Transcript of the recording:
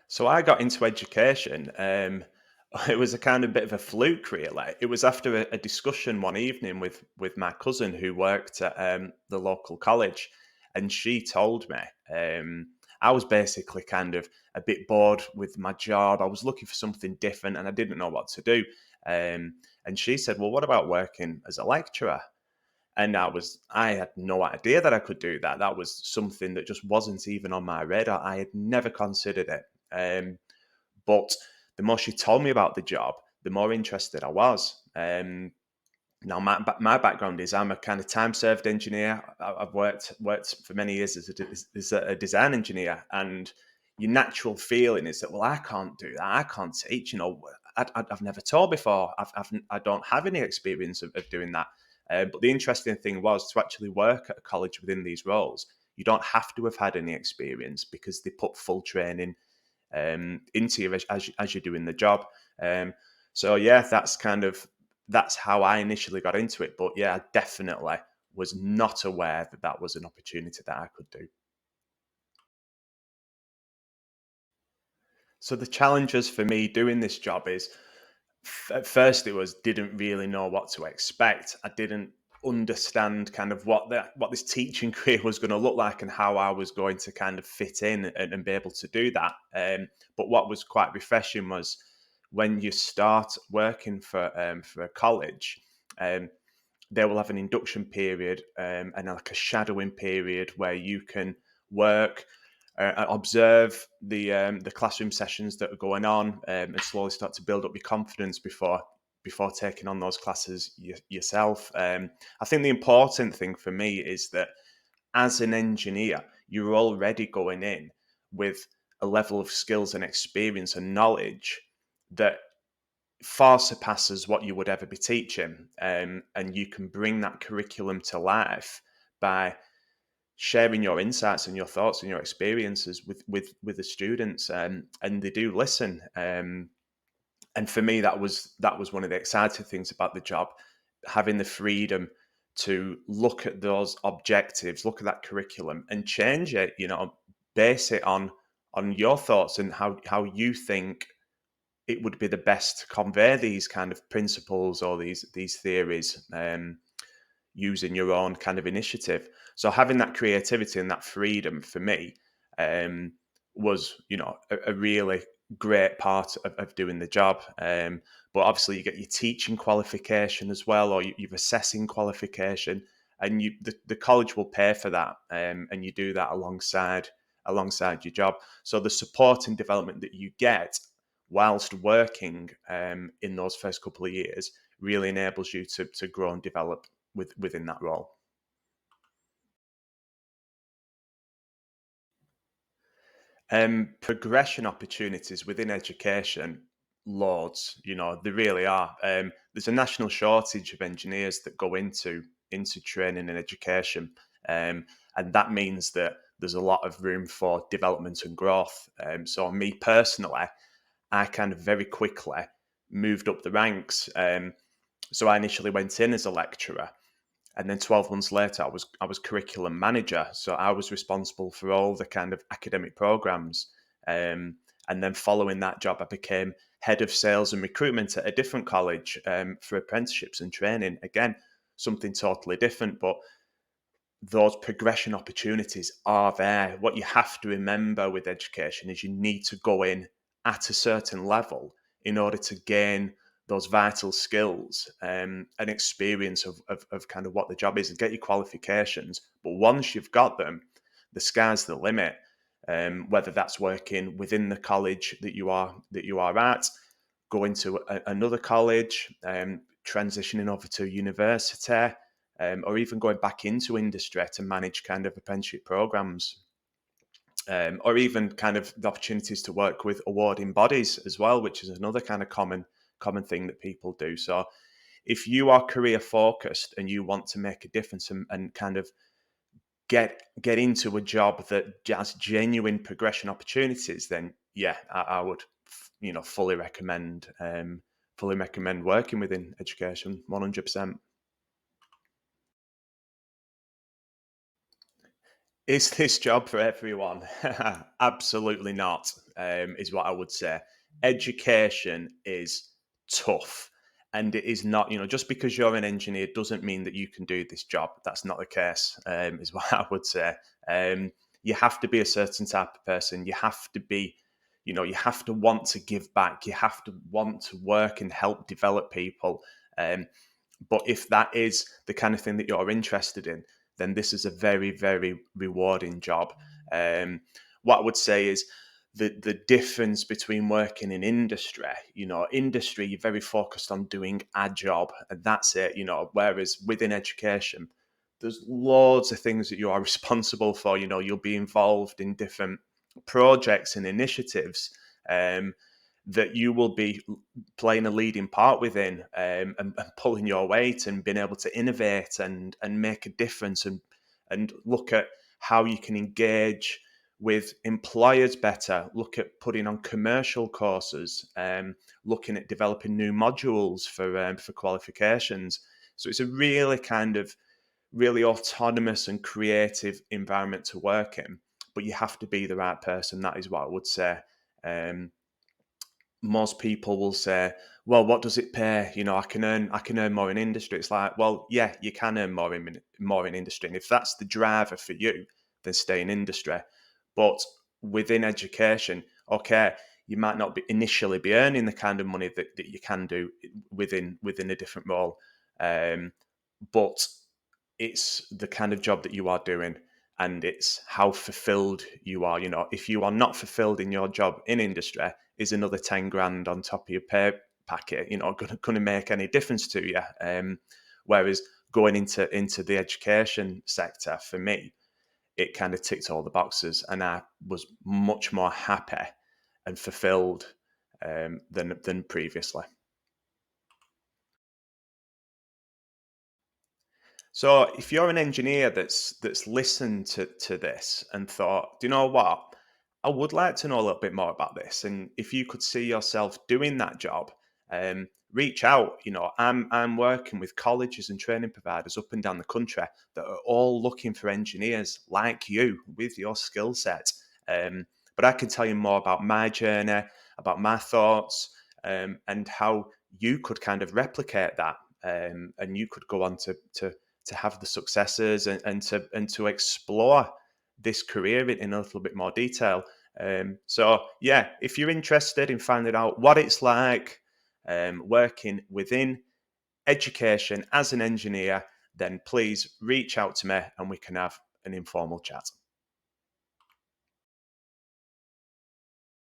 So I got into education. It was a kind of bit of a fluke, really. It was after a discussion one evening with my cousin who worked at the local college, and she told me I was basically kind of a bit bored with my job. I was looking for something different, and I didn't know what to do. And she said, "Well, what about working as a lecturer?" And I had no idea that I could do that. That was something that just wasn't even on my radar. I had never considered it. But the more she told me about the job, the more interested I was. Now, my background is I'm a kind of time served engineer. I've worked for many years as a design engineer, and your natural feeling is that, well, I can't do that. I can't teach. I've never taught before. I don't have any experience of doing that. But the interesting thing was to actually work at a college within these roles. You don't have to have had any experience because they put full training into you as you're doing the job. Um, so yeah, that's how I initially got into it. But yeah, I definitely was not aware that that was an opportunity that I could do. So the challenges for me doing this job is at first it was didn't really know what to expect. I didn't understand kind of what this teaching career was going to look like and how I was going to kind of fit in and be able to do that. But what was quite refreshing was when you start working for a college. They will have an induction period and like a shadowing period where you can work, observe the classroom sessions that are going on, and slowly start to build up your confidence before taking on those classes yourself. I think the important thing for me is that as an engineer, you're already going in with a level of skills and experience and knowledge that far surpasses what you would ever be teaching. And you can bring that curriculum to life by sharing your insights and your thoughts and your experiences with the students, and they do listen. And for me, that was one of the exciting things about the job, having the freedom to look at those objectives, look at that curriculum, and change it. Base it on your thoughts and how you think it would be the best to convey these kind of principles or these theories, using your own kind of initiative. So having that creativity and that freedom for me, um, was a really great part of doing the job. But obviously you get your teaching qualification as well, or your assessing qualification, and the college will pay for that, and you do that alongside your job. So the support and development that you get whilst working, in those first couple of years really enables you to grow and develop within that role. Progression opportunities within education, loads. There really are. There's a national shortage of engineers that go into training and education, and that means that there's a lot of room for development and growth. So me personally, I kind of very quickly moved up the ranks. So I initially went in as a lecturer, and then 12 months later I was curriculum manager, so I was responsible for all the kind of academic programs. And then following that job, I became head of sales and recruitment at a different college, for apprenticeships and training. Again, something totally different, but those progression opportunities are there. What you have to remember with education is you need to go in at a certain level in order to gain those vital skills, and experience of kind of what the job is, and get your qualifications. But once you've got them, the sky's the limit. Whether that's working within the college that you are at, going to another college, transitioning over to university, or even going back into industry to manage kind of apprenticeship programs, or even kind of the opportunities to work with awarding bodies as well, which is another kind of common thing that people do. So if you are career focused and you want to make a difference, and kind of get into a job that has genuine progression opportunities, then yeah, I would fully recommend working within education 100%. Is this job for everyone? Absolutely not, is what I would say. Education is tough. And it is not, just because you're an engineer doesn't mean that you can do this job. That's not the case, is what I would say. Um, you have to be a certain type of person. You have to be, you have to want to give back. You have to want to work and help develop people. Um, but if that is the kind of thing that you're interested in, then this is a very, very rewarding job. Um, what I would say is the difference between working in industry, industry, you're very focused on doing a job and that's it, whereas within education, there's loads of things that you are responsible for. You'll be involved in different projects and initiatives. That you will be playing a leading part within, and pulling your weight and being able to innovate and make a difference and look at how you can engage with employers better, look at putting on commercial courses, looking at developing new modules for qualifications. So it's a really kind of really autonomous and creative environment to work in, but you have to be the right person. That is what I would say. Um, Most people will say, well, what does it pay? I can earn more in industry. It's like, well, yeah, you can earn more in industry, and if that's the driver for you, then stay in industry. But within education, okay, you might not be initially be earning the kind of money that you can do within a different role, but it's the kind of job that you are doing, and it's how fulfilled you are. If you are not fulfilled in your job in industry, is another 10 grand on top of your pay packet, going to make any difference to you. Whereas going into the education sector, for me, it kind of ticked all the boxes, and I was much more happy and fulfilled, than previously. So if you're an engineer that's listened to this and thought, do you know what? I would like to know a little bit more about this. And if you could see yourself doing that job, reach out. I'm working with colleges and training providers up and down the country that are all looking for engineers like you with your skill set. But I can tell you more about my journey, about my thoughts, and how you could kind of replicate that, and you could go on to have the successes, and to explore this career in a little bit more detail. So yeah, if you're interested in finding out what it's like, working within education as an engineer, then please reach out to me and we can have an informal chat.